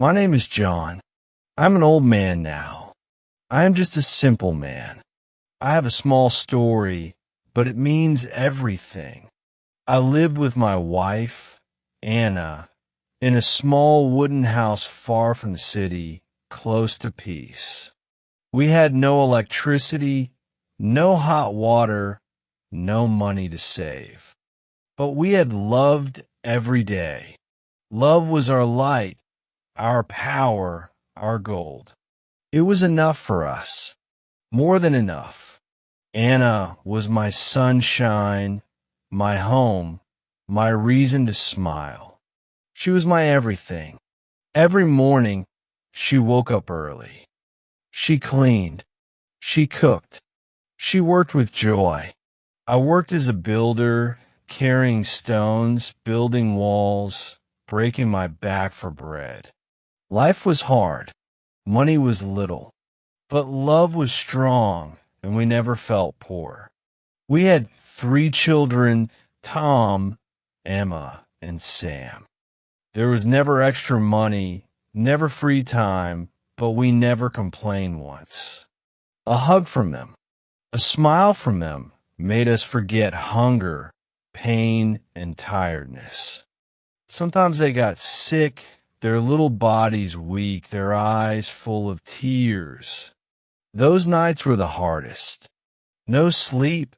My name is John. I'm an old man now. I am just a simple man. I have a small story, but it means everything. I lived with my wife, Anna, in a small wooden house far from the city, close to peace. We had no electricity, no hot water, no money to save. But we had loved every day. Love was our light, our power, our gold. It was enough for us, more than enough. Anna was my sunshine, my home, my reason to smile. She was my everything. Every morning, she woke up early. She cleaned. She cooked. She worked with joy. I worked as a builder, carrying stones, building walls, breaking my back for bread. Life was hard. Money was little. But love was strong, and we never felt poor. We had 3 children, Tom, Emma, and Sam. There was never extra money, never free time, but we never complained once. A hug from them, a smile from them made us forget hunger, pain, and tiredness. Sometimes they got sick, their little bodies weak, their eyes full of tears. Those nights were the hardest. No sleep,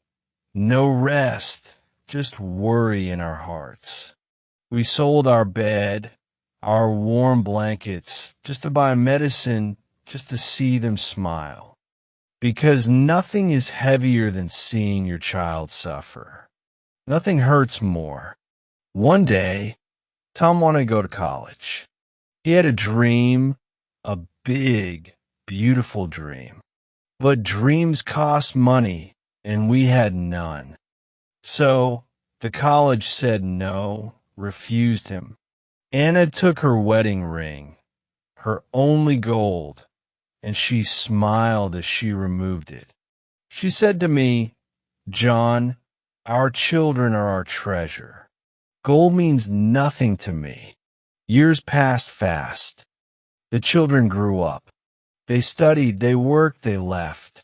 no rest, just worry in our hearts. We sold our bed, our warm blankets, just to buy medicine, just to see them smile. Because nothing is heavier than seeing your child suffer. Nothing hurts more. One day, Tom wanted to go to college. He had a dream, a big, beautiful dream. But dreams cost money, and we had none. So the college said no, refused him. Anna took her wedding ring, her only gold, and she smiled as she removed it. She said to me, "John, our children are our treasure. Gold means nothing to me." Years passed fast. The children grew up. They studied, they worked, they left.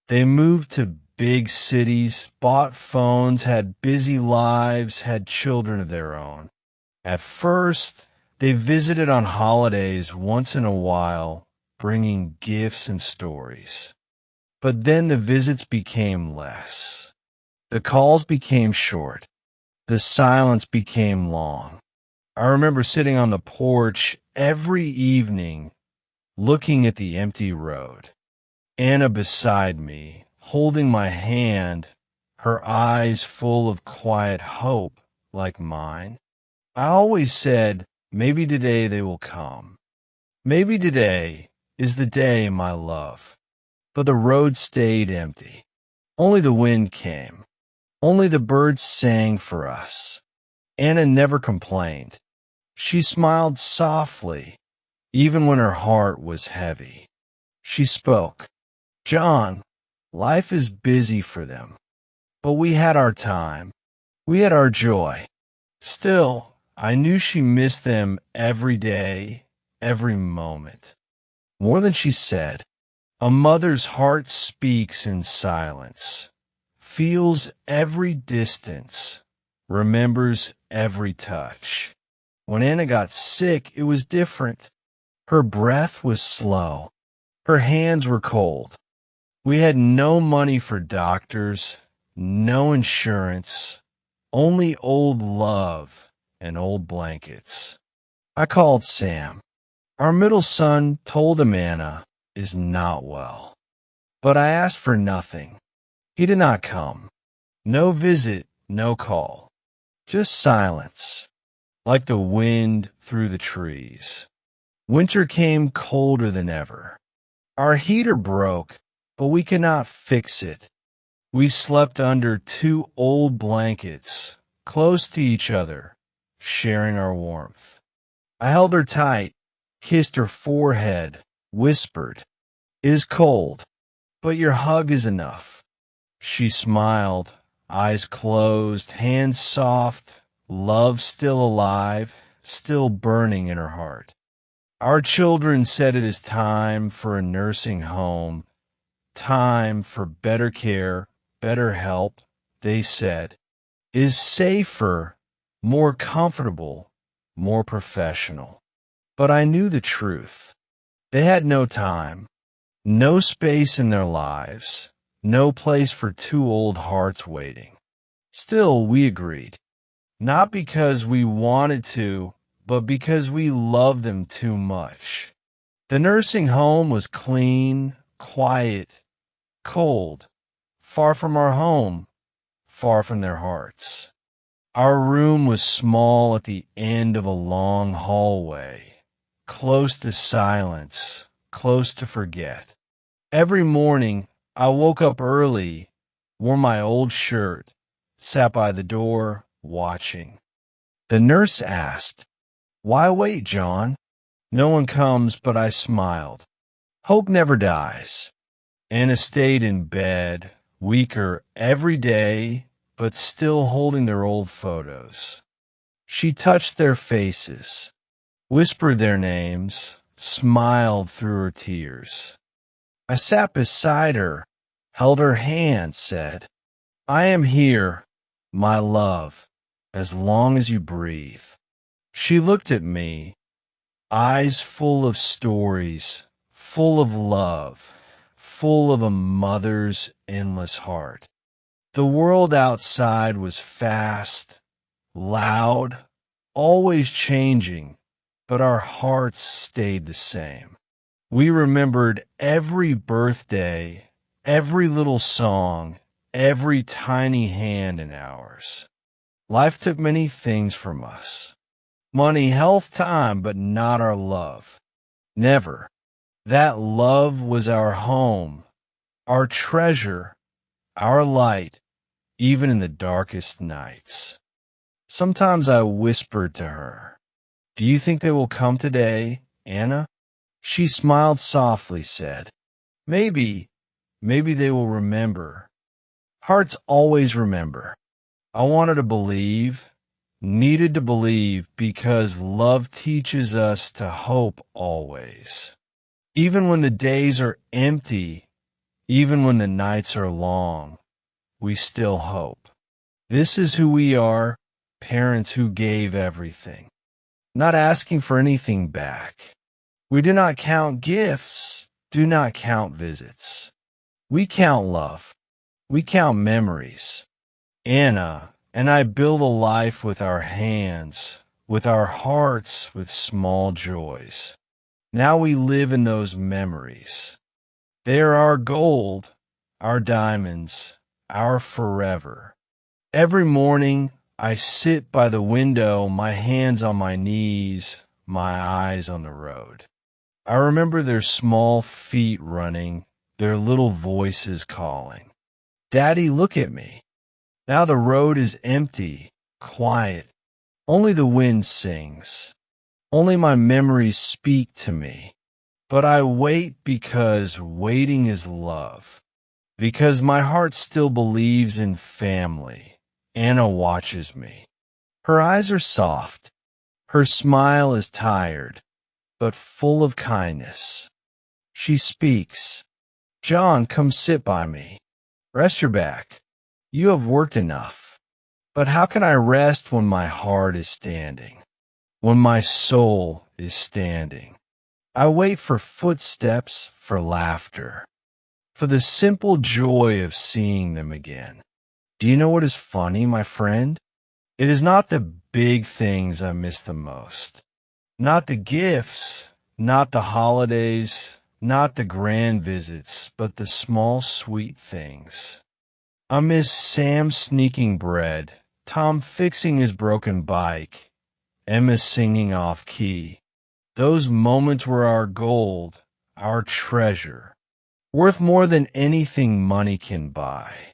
They moved to big cities, bought phones, had busy lives, had children of their own. At first, they visited on holidays once in a while, bringing gifts and stories. But then the visits became less. The calls became short. The silence became long. I remember sitting on the porch every evening, looking at the empty road. Anna beside me, holding my hand, her eyes full of quiet hope like mine. I always said, maybe today they will come. Maybe today is the day, my love. But the road stayed empty. Only the wind came. Only the birds sang for us. Anna never complained. She smiled softly, even when her heart was heavy. She spoke, "John, life is busy for them, but we had our time. We had our joy." Still, I knew she missed them every day, every moment. More than she said, a mother's heart speaks in silence, feels every distance, remembers every touch. When Anna got sick, it was different. Her breath was slow. Her hands were cold. We had no money for doctors, no insurance, only old love and old blankets. I called Sam. Our middle son told him Anna is not well. But I asked for nothing. He did not come. No visit, no call. Just silence, like the wind through the trees. Winter came colder than ever. Our heater broke, but we could not fix it. We slept under 2 old blankets, close to each other, sharing our warmth. I held her tight, kissed her forehead, whispered, "It is cold, but your hug is enough." She smiled, eyes closed, hands soft, love still alive, still burning in her heart. Our children said it is time for a nursing home, time for better care, better help, they said, is safer, more comfortable, more professional. But I knew the truth. They had no time, no space in their lives, no place for two old hearts waiting. Still, we agreed. Not because we wanted to, but because we loved them too much. The nursing home was clean, quiet, cold, far from our home, far from their hearts. Our room was small at the end of a long hallway, close to silence, close to forget. Every morning, I woke up early, wore my old shirt, sat by the door, watching. The nurse asked, "Why wait, John?" No one comes, but I smiled. Hope never dies. Anna stayed in bed, weaker every day, but still holding their old photos. She touched their faces, whispered their names, smiled through her tears. I sat beside her, held her hand, said, "I am here, my love, as long as you breathe." She looked at me, eyes full of stories, full of love, full of a mother's endless heart. The world outside was fast, loud, always changing, but our hearts stayed the same. We remembered every birthday, every little song, every tiny hand in ours. Life took many things from us. Money, health, time, but not our love. Never. That love was our home, our treasure, our light, even in the darkest nights. Sometimes I whispered to her, "Do you think they will come today, Anna?" She smiled softly, said, "Maybe, maybe they will remember." Hearts always remember. I wanted to believe, needed to believe, because love teaches us to hope always. Even when the days are empty, even when the nights are long, we still hope. This is who we are, parents who gave everything, not asking for anything back. We do not count gifts, do not count visits. We count love. We count memories. Anna and I build a life with our hands, with our hearts, with small joys. Now we live in those memories. They are our gold, our diamonds, our forever. Every morning, I sit by the window, my hands on my knees, my eyes on the road. I remember their small feet running, their little voices calling. "Daddy, look at me." Now the road is empty, quiet. Only the wind sings. Only my memories speak to me. But I wait because waiting is love. Because my heart still believes in family. Anna watches me. Her eyes are soft. Her smile is tired, but full of kindness. She speaks. "John, come sit by me. Rest your back. You have worked enough." But how can I rest when my heart is standing? When my soul is standing? I wait for footsteps, for laughter, for the simple joy of seeing them again. Do you know what is funny, my friend? It is not the big things I miss the most. Not the gifts, not the holidays, not the grand visits, but the small sweet things. I miss Sam sneaking bread, Tom fixing his broken bike, Emma singing off key. Those moments were our gold, our treasure, worth more than anything money can buy.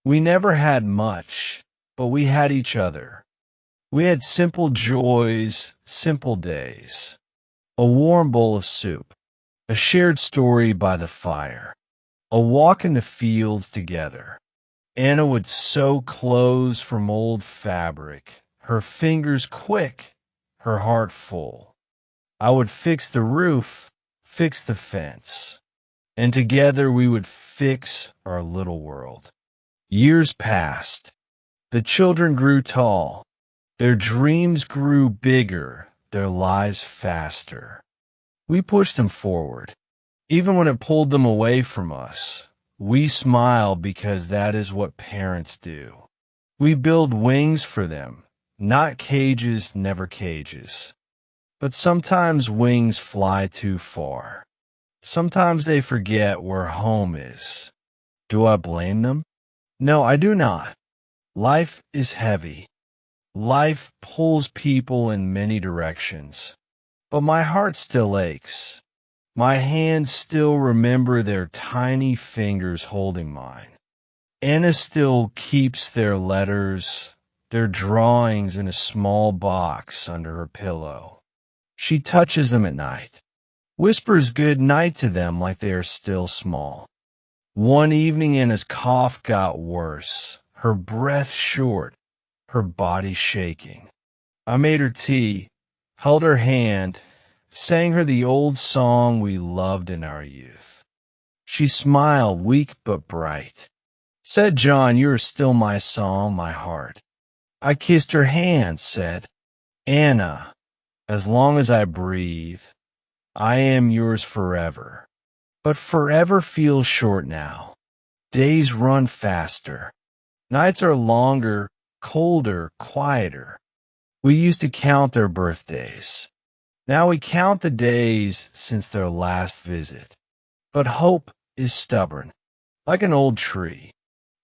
We never had much, but we had each other. We had simple joys, simple days. A warm bowl of soup, a shared story by the fire, a walk in the fields together. Anna would sew clothes from old fabric, her fingers quick, her heart full. I would fix the roof, fix the fence, and together we would fix our little world. Years passed. The children grew tall. Their dreams grew bigger, their lives faster. We pushed them forward. Even when it pulled them away from us, we smile because that is what parents do. We build wings for them, not cages, never cages. But sometimes wings fly too far. Sometimes they forget where home is. Do I blame them? No, I do not. Life is heavy. Life pulls people in many directions. But my heart still aches. My hands still remember their tiny fingers holding mine. Anna still keeps their letters, their drawings in a small box under her pillow. She touches them at night, whispers good night to them like they are still small. One evening Anna's cough got worse, her breath short, her body shaking. I made her tea, held her hand, sang her the old song we loved in our youth. She smiled, weak but bright. Said, John, you are still my song, my heart. I kissed her hand, said, Anna, as long as I breathe, I am yours forever. But forever feels short now. Days run faster. Nights are longer, colder, quieter. We used to count their birthdays. Now we count the days since their last visit. But hope is stubborn, like an old tree.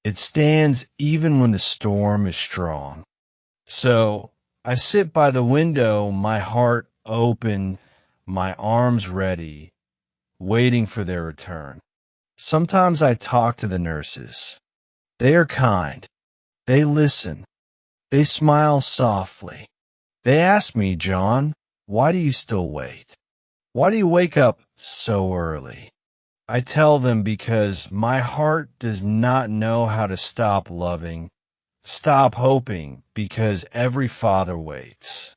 It stands even when the storm is strong. So I sit by the window, my heart open, my arms ready, waiting for their return. Sometimes I talk to the nurses. They are kind. They listen. They smile softly. They ask me, John, why do you still wait? Why do you wake up so early? I tell them because my heart does not know how to stop loving, stop hoping, because every father waits.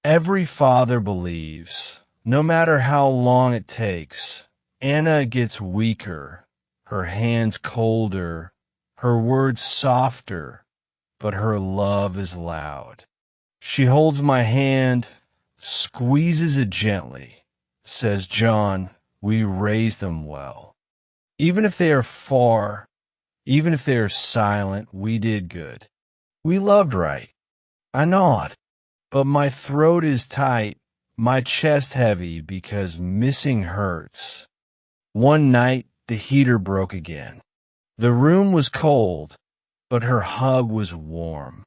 Every father believes, no matter how long it takes, Anna gets weaker, her hands colder, her words softer, but her love is loud. She holds my hand, squeezes it gently, says, John, we raised them well. Even if they are far, even if they are silent, we did good. We loved right. I nod, but my throat is tight, my chest heavy because missing hurts. One night, the heater broke again. The room was cold, but her hug was warm.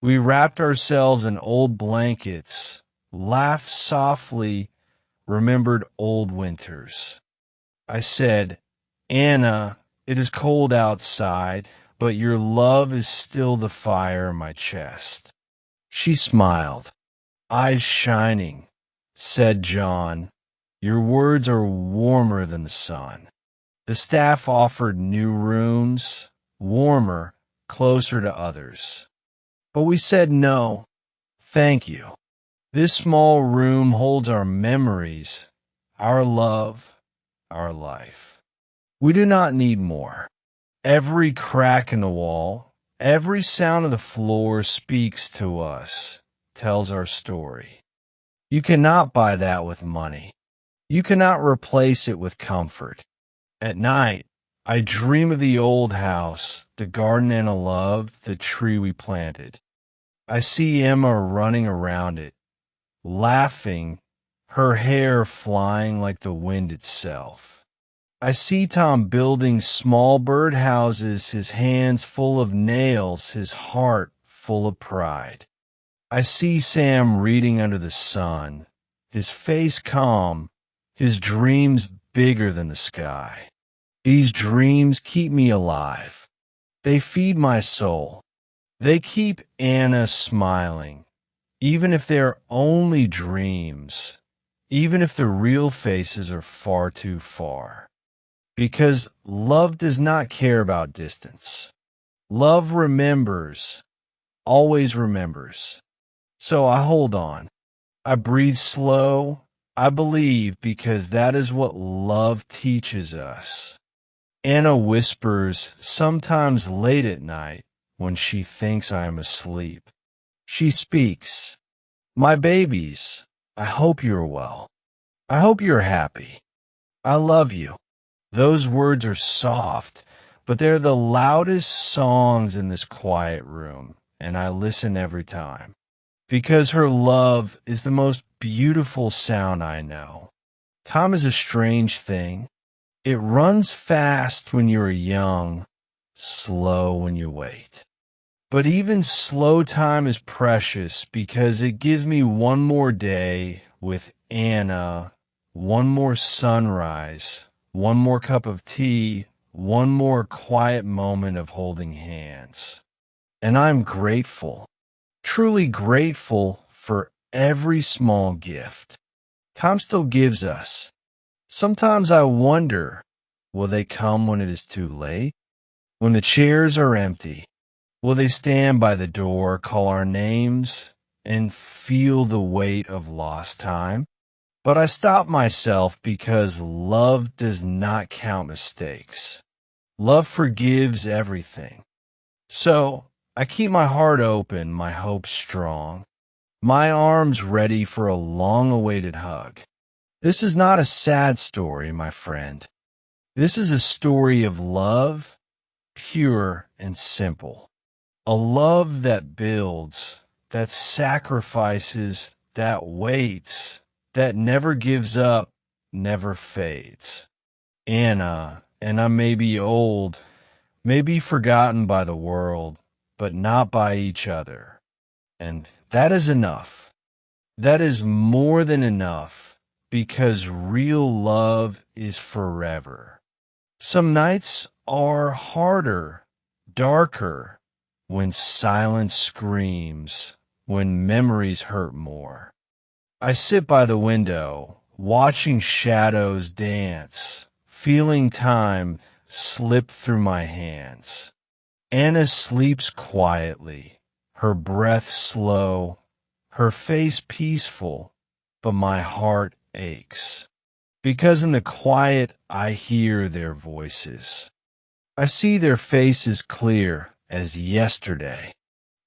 We wrapped ourselves in old blankets, laughed softly, remembered old winters. I said, Anna, it is cold outside, but your love is still the fire in my chest. She smiled, eyes shining, said, John, your words are warmer than the sun. The staff offered new rooms, warmer, closer to others. But we said no, thank you. This small room holds our memories, our love, our life. We do not need more. Every crack in the wall, every sound of the floor speaks to us, tells our story. You cannot buy that with money. You cannot replace it with comfort. At night, I dream of the old house, the garden Anna loved, the tree we planted. I see Emma running around it, laughing, her hair flying like the wind itself. I see Tom building small birdhouses, his hands full of nails, his heart full of pride. I see Sam reading under the sun, his face calm, his dreams bigger than the sky. These dreams keep me alive. They feed my soul. They keep Anna smiling. Even if they're only dreams, even if the real faces are far too far. Because love does not care about distance. Love remembers, always remembers. So I hold on. I breathe slow. I believe because that is what love teaches us. Anna whispers, sometimes late at night, when she thinks I am asleep. She speaks, "My babies, I hope you are well. I hope you are happy. I love you." Those words are soft, but they're the loudest songs in this quiet room, and I listen every time. Because her love is the most beautiful sound I know. Time is a strange thing. It runs fast when you're young, slow when you wait. But even slow time is precious because it gives me one more day with Anna, one more sunrise, one more cup of tea, one more quiet moment of holding hands. And I'm grateful, truly grateful for every small gift time still gives us. Sometimes I wonder, will they come when it is too late? When the chairs are empty? Will they stand by the door, call our names, and feel the weight of lost time? But I stop myself because love does not count mistakes. Love forgives everything. So I keep my heart open, my hope strong, my arms ready for a long-awaited hug. This is not a sad story, my friend. This is a story of love, pure and simple. A love that builds, that sacrifices, that waits, that never gives up, never fades. Anna may be old, may be forgotten by the world, but not by each other. And that is enough. That is more than enough, because real love is forever. Some nights are harder, darker, when silence screams, when memories hurt more. I sit by the window, watching shadows dance, feeling time slip through my hands. Anna sleeps quietly, her breath slow, her face peaceful, but my heart aches. Because in the quiet I hear their voices. I see their faces clear as yesterday.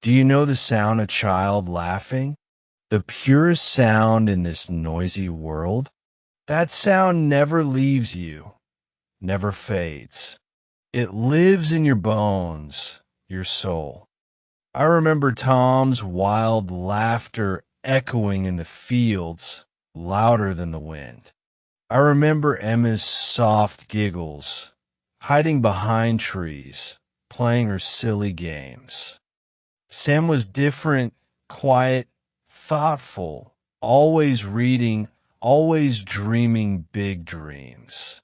Do you know the sound of a child laughing? The purest sound in this noisy world? That sound never leaves you, never fades. It lives in your bones, your soul. I remember Tom's wild laughter echoing in the fields, louder than the wind. I remember Emma's soft giggles, hiding behind trees, playing her silly games. Sam was different, quiet, thoughtful, always reading, always dreaming big dreams.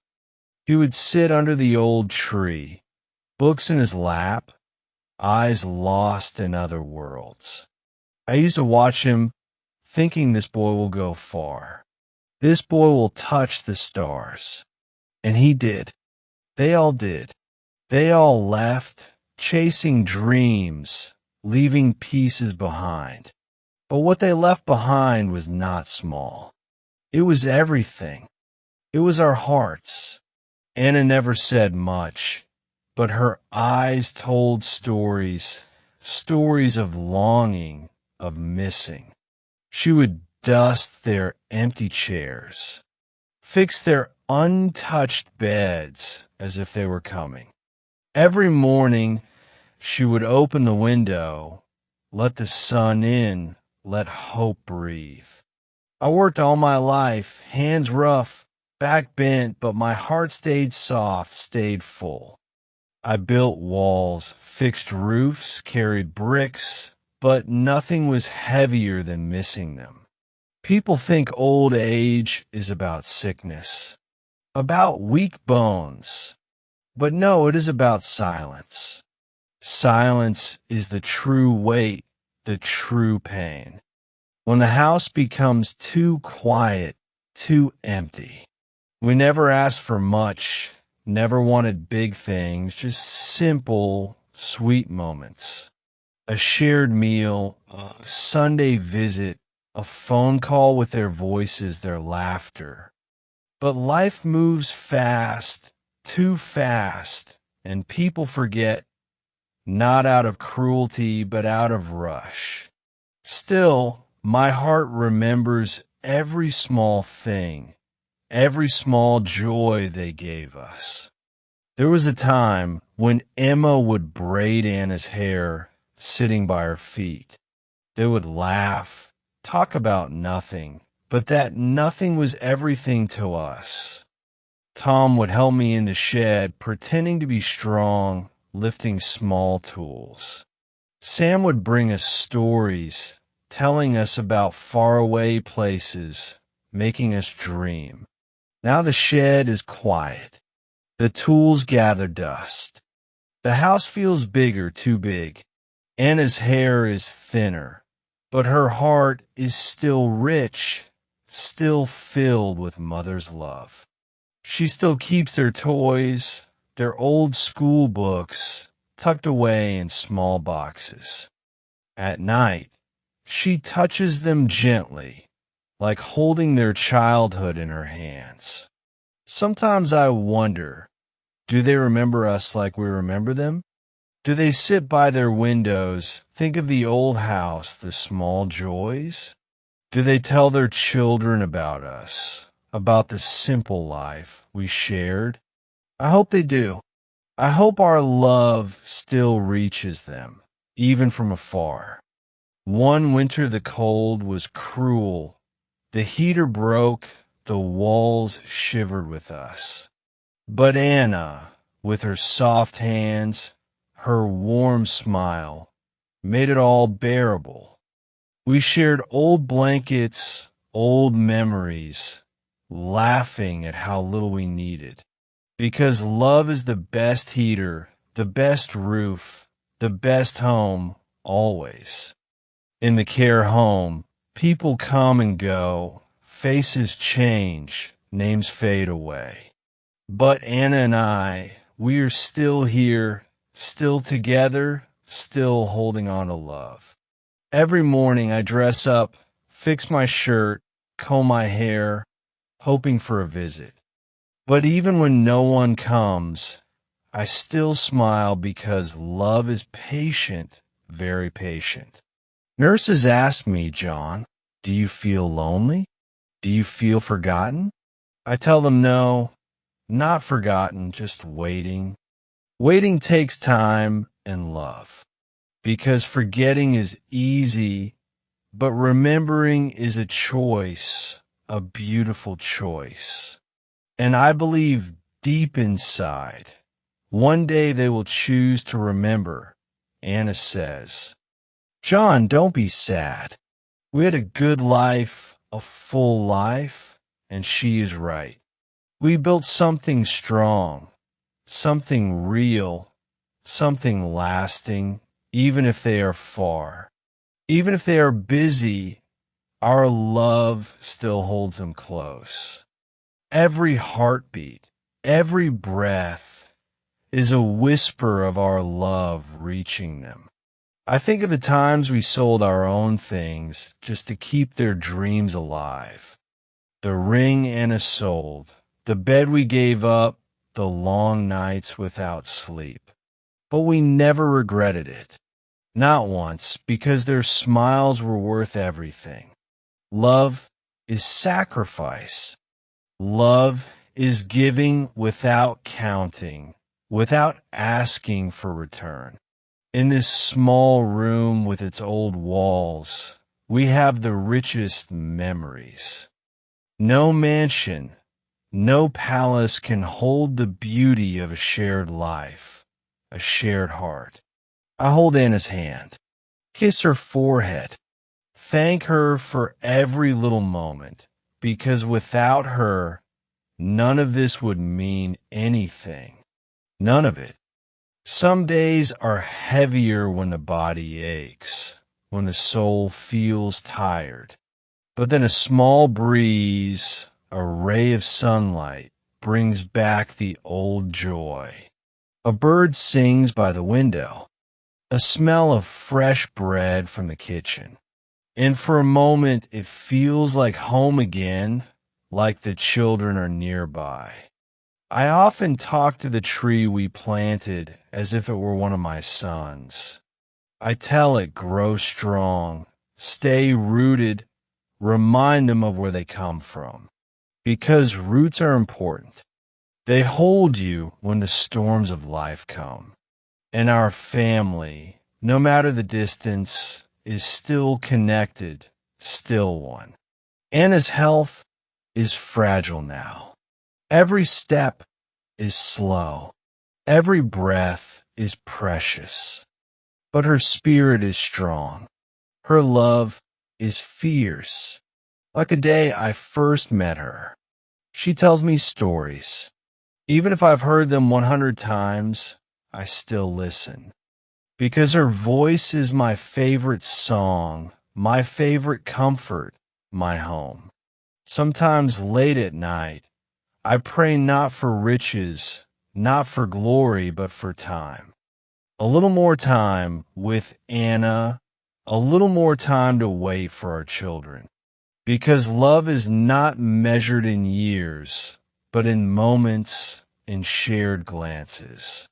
He would sit under the old tree, books in his lap, eyes lost in other worlds. I used to watch him, thinking this boy will go far. This boy will touch the stars. And he did. They all did. They all left, chasing dreams, leaving pieces behind. But what they left behind was not small. It was everything. It was our hearts. Anna never said much, but her eyes told stories, stories of longing, of missing. She would dust their empty chairs, fix their untouched beds as if they were coming. Every morning, she would open the window, let the sun in, let hope breathe. I worked all my life, hands rough, back bent, but my heart stayed soft, stayed full. I built walls, fixed roofs, carried bricks, but nothing was heavier than missing them. People think old age is about sickness, about weak bones. But no, it is about silence. Silence is the true weight, the true pain. When the house becomes too quiet, too empty. We never asked for much, never wanted big things, just simple, sweet moments. A shared meal, a Sunday visit, a phone call with their voices, their laughter. But life moves fast, too fast, and people forget, not out of cruelty, but out of rush. Still, my heart remembers every small thing, every small joy they gave us. There was a time when Emma would braid Anna's hair sitting by her feet. They would laugh, talk about nothing, but that nothing was everything to us. Tom would help me in the shed, pretending to be strong, lifting small tools. Sam would bring us stories, telling us about faraway places, making us dream. Now the shed is quiet. The tools gather dust. The house feels bigger, too big. Anna's hair is thinner, but her heart is still rich, still filled with mother's love. She still keeps their toys, their old school books, tucked away in small boxes. At night, she touches them gently, like holding their childhood in her hands. Sometimes I wonder, do they remember us like we remember them? Do they sit by their windows, think of the old house, the small joys? Do they tell their children about us, about the simple life we shared? I hope they do. I hope our love still reaches them, even from afar. One winter the cold was cruel. The heater broke, the walls shivered with us. But Anna, with her soft hands, her warm smile, made it all bearable. We shared old blankets, old memories, laughing at how little we needed. Because love is the best heater, the best roof, the best home, always. In the care home, people come and go, faces change, names fade away. But Anna and I, we are still here, still together, still holding on to love. Every morning I dress up, fix my shirt, comb my hair, hoping for a visit. But even when no one comes, I still smile because love is patient, very patient. Nurses ask me, John, do you feel lonely? Do you feel forgotten? I tell them no. Not forgotten, just waiting. Waiting takes time and love. Because forgetting is easy, but remembering is a choice, a beautiful choice. And I believe deep inside, one day they will choose to remember. Anna says, John, don't be sad. We had a good life, a full life, and she is right. We built something strong, something real, something lasting, even if they are far. Even if they are busy, our love still holds them close. Every heartbeat, every breath is a whisper of our love reaching them. I think of the times we sold our own things just to keep their dreams alive. The ring Anna sold, the bed we gave up, the long nights without sleep. But we never regretted it. Not once, because their smiles were worth everything. Love is sacrifice. Love is giving without counting, without asking for return. In this small room with its old walls, we have the richest memories. No mansion, no palace can hold the beauty of a shared life, a shared heart. I hold Anna's hand, kiss her forehead, thank her for every little moment, because without her, none of this would mean anything. None of it. Some days are heavier when the body aches, when the soul feels tired. But then a small breeze, a ray of sunlight, brings back the old joy. A bird sings by the window. A smell of fresh bread from the kitchen. And for a moment, it feels like home again, like the children are nearby. I often talk to the tree we planted as if it were one of my sons. I tell it, grow strong, stay rooted, remind them of where they come from. Because roots are important. They hold you when the storms of life come. And our family, no matter the distance, is still connected, still one. Anna's health is fragile now. Every step is slow. Every breath is precious. But her spirit is strong. Her love is fierce. Like the day I first met her. She tells me stories. Even if I've heard them 100 times, I still listen. Because her voice is my favorite song, my favorite comfort, my home. Sometimes late at night, I pray not for riches, not for glory, but for time. A little more time with Anna, a little more time to wait for our children. Because love is not measured in years, but in moments, in shared glances.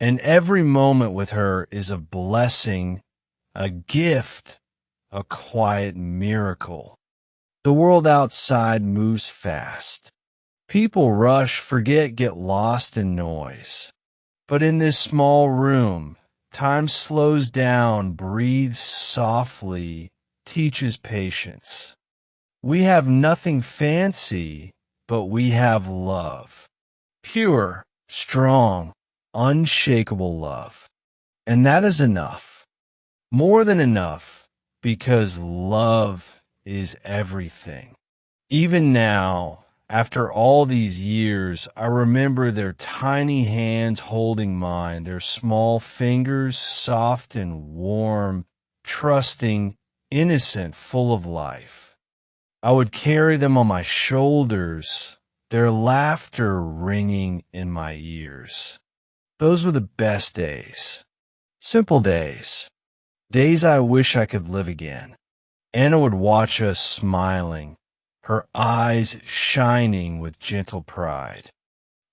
And every moment with her is a blessing, a gift, a quiet miracle. The world outside moves fast. People rush, forget, get lost in noise. But in this small room, time slows down, breathes softly, teaches patience. We have nothing fancy, but we have love. Pure, strong, unshakable love. And that is enough. More than enough, because love is everything. Even now, after all these years, I remember their tiny hands holding mine, their small fingers soft and warm, trusting, innocent, full of life. I would carry them on my shoulders, their laughter ringing in my ears. Those were the best days. Simple days. Days I wish I could live again. Anna would watch us smiling, her eyes shining with gentle pride.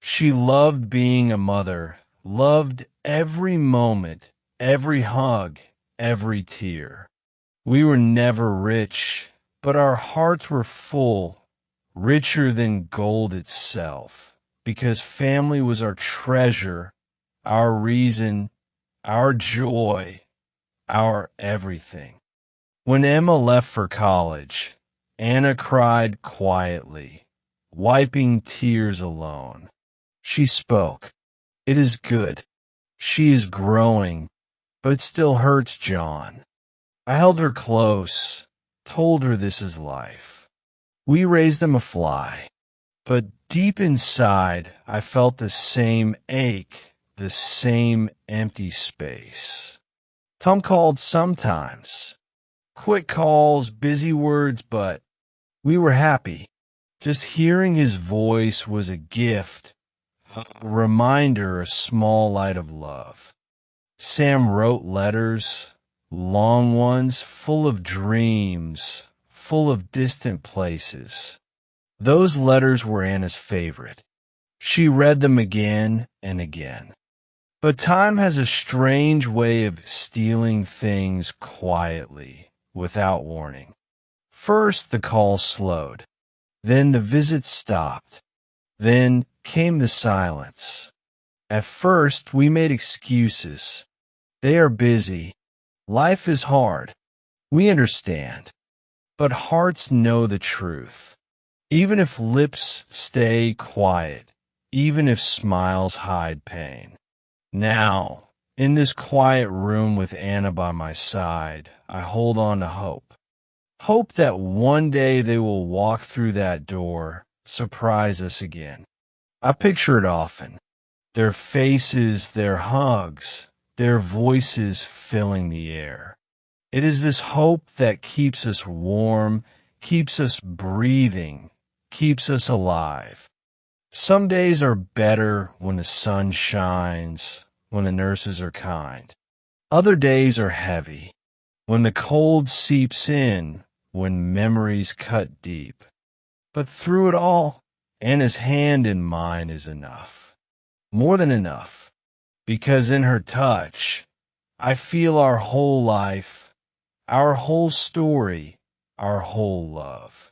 She loved being a mother, loved every moment, every hug, every tear. We were never rich, but our hearts were full, richer than gold itself, because family was our treasure, our reason, our joy, our everything. When Emma left for college, Anna cried quietly, wiping tears alone. She spoke. It is good. She is growing, but it still hurts, John. I held her close, told her this is life. We raised them a fly, but deep inside I felt the same ache, the same empty space. Tom called sometimes. Quick calls, busy words, but we were happy. Just hearing his voice was a gift, a reminder, a small light of love. Sam wrote letters, long ones, full of dreams, full of distant places. Those letters were Anna's favorite. She read them again and again. But time has a strange way of stealing things quietly, without warning. First, the call slowed. Then the visit stopped. Then came the silence. At first, we made excuses. They are busy. Life is hard. We understand. But hearts know the truth. Even if lips stay quiet, even if smiles hide pain. Now, in this quiet room with Anna by my side, I hold on to hope. Hope that one day they will walk through that door, surprise us again. I picture it often. Their faces, their hugs, their voices filling the air. It is this hope that keeps us warm, keeps us breathing, keeps us alive. Some days are better when the sun shines, when the nurses are kind. Other days are heavy, when the cold seeps in, when memories cut deep. But through it all, Anna's hand in mine is enough, more than enough, because in her touch, I feel our whole life, our whole story, our whole love.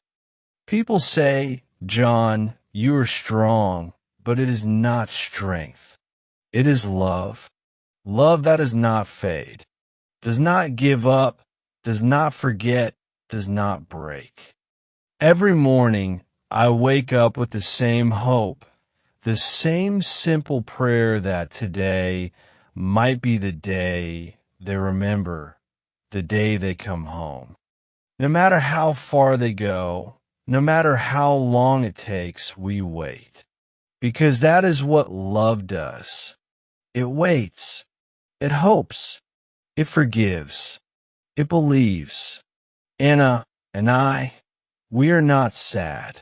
People say, John, you are strong, but it is not strength. It is love. Love that does not fade, does not give up, does not forget, does not break. Every morning, I wake up with the same hope, the same simple prayer that today might be the day they remember, the day they come home. No matter how far they go, no matter how long it takes, we wait. Because that is what love does. It waits. It hopes. It forgives. It believes. Anna and I, we are not sad.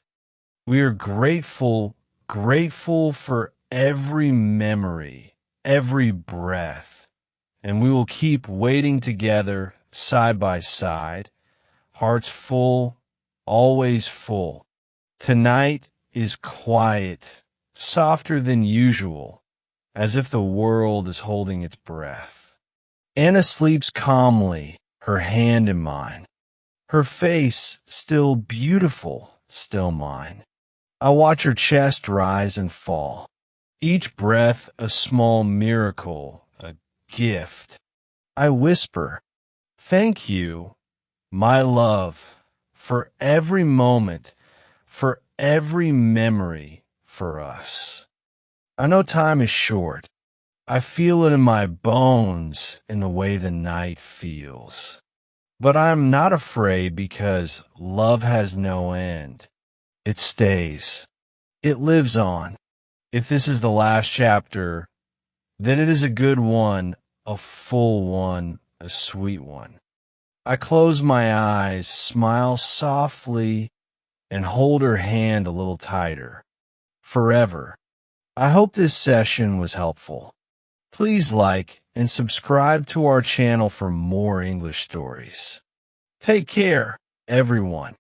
We are grateful, grateful for every memory, every breath. And we will keep waiting together, side by side, hearts full, always full. Tonight is quiet, softer than usual, as if the world is holding its breath. Anna sleeps calmly, her hand in mine. Her face still beautiful, still mine. I watch her chest rise and fall. Each breath a small miracle, a gift. I whisper, thank you, my love, for every moment, for every memory for us. I know time is short. I feel it in my bones in the way the night feels. But I am not afraid because love has no end. It stays. It lives on. If this is the last chapter, then it is a good one, a full one, a sweet one. I close my eyes, smile softly, and hold her hand a little tighter. Forever. I hope this session was helpful. Please like and subscribe to our channel for more English stories. Take care, everyone.